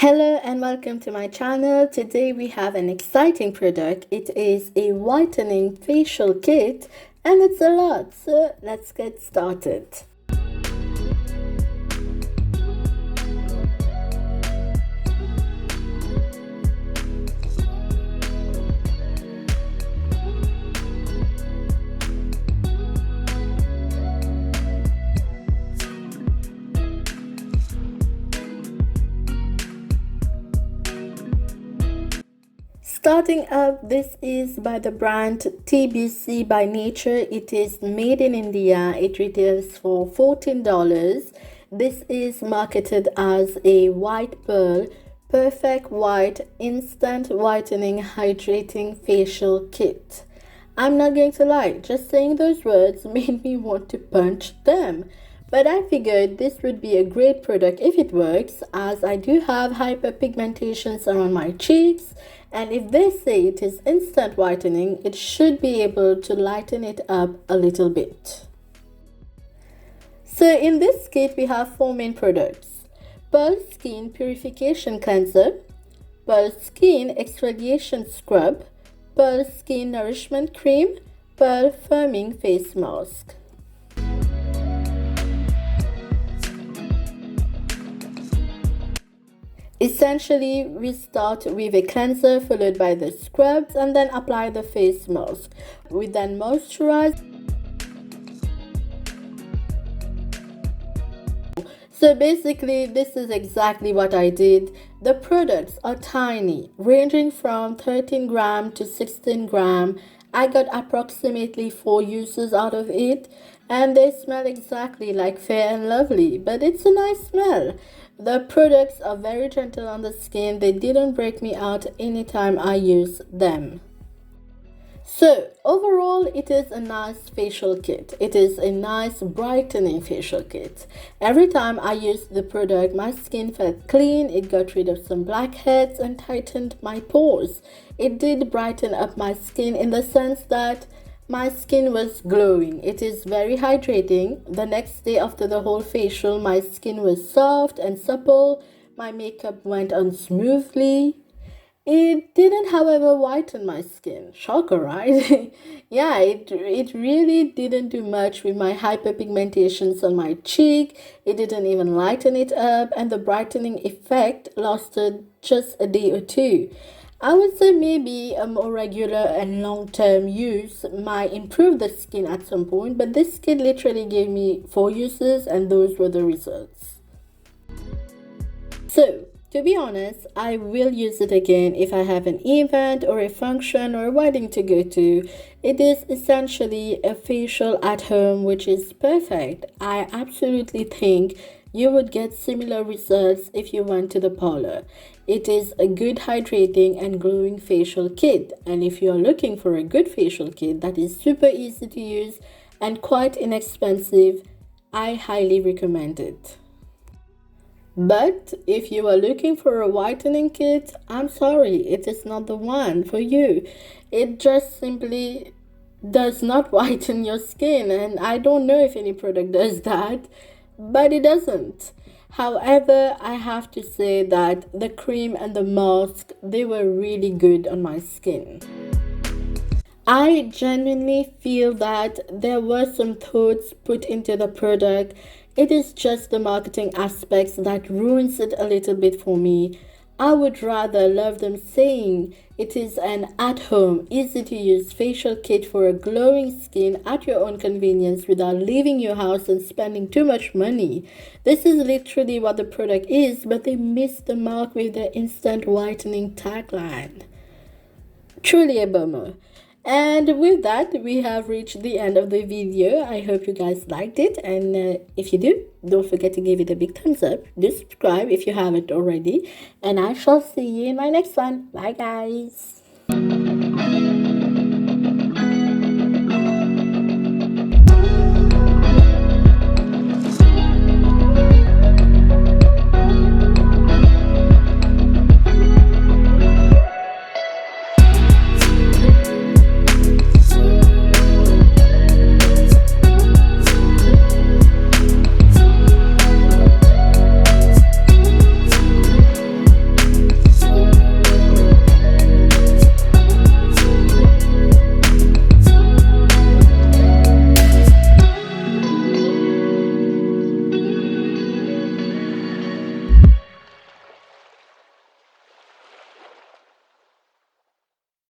Hello and welcome to my channel. Today we have an exciting product. It is a whitening facial kit and it's a lot, so let's get started. Starting up, this is by the brand TBC by Nature. It is made in India. It retails for $14. This is marketed as a white pearl, perfect white, instant whitening, hydrating facial kit. I'm not going to lie, just saying those words made me want to punch them. But I figured this would be a great product if it works, as I do have hyperpigmentations around my cheeks, and if they say it is instant whitening, it should be able to lighten it up a little bit. So in this kit we have four main products: Pearl Skin Purification Cleanser, Pearl Skin Exfoliation Scrub, Pearl Skin Nourishment Cream, Pearl Firming Face Mask. Essentially, we start with a cleanser followed by the scrubs and then apply the face mask. We then moisturize. So basically, this is exactly what I did. The products are tiny, ranging from 13 gram to 16 gram. I got approximately 4 uses out of it, and they smell exactly like Fair and Lovely, but it's a nice smell. The products are very gentle on the skin. They didn't break me out anytime I use them. So overall, it is a nice facial kit. It is a nice brightening facial kit. Every time I used the product, my skin felt clean. It got rid of some blackheads and tightened my pores. It did brighten up my skin in the sense that my skin was glowing. It is very hydrating. The next day after the whole facial, my skin was soft and supple. My makeup went on smoothly. It didn't, however, whiten my skin. Shocker, right? Yeah, it really didn't do much with my hyperpigmentations on my cheek. It didn't even lighten it up, and the brightening effect lasted just a day or two. I would say maybe a more regular and long-term use might improve the skin at some point, but this kit literally gave me 4 uses and those were the results. So, to be honest, I will use it again if I have an event or a function or a wedding to go to. It is essentially a facial at home, which is perfect. I absolutely think you would get similar results if you went to the parlor. It is a good hydrating and glowing facial kit, and if you're looking for a good facial kit that is super easy to use and quite inexpensive, I highly recommend it. But if you are looking for a whitening kit, I'm sorry, it is not the one for you. It just simply does not whiten your skin, and I don't know if any product does that, but it doesn't. However, I have to say that the cream and the mask, they were really good on my skin. I genuinely feel that there were some thoughts put into the product. It is just the marketing aspects that ruins it a little bit for me. I would rather love them saying it is an at-home, easy-to-use facial kit for a glowing skin at your own convenience without leaving your house and spending too much money. This is literally what the product is, but they missed the mark with their instant whitening tagline. Truly a bummer. And with that, we have reached the end of the video. I hope you guys liked it, and if you do, don't forget to give it a big thumbs up. Do subscribe if you haven't already, and I shall see you in my next one. Bye guys.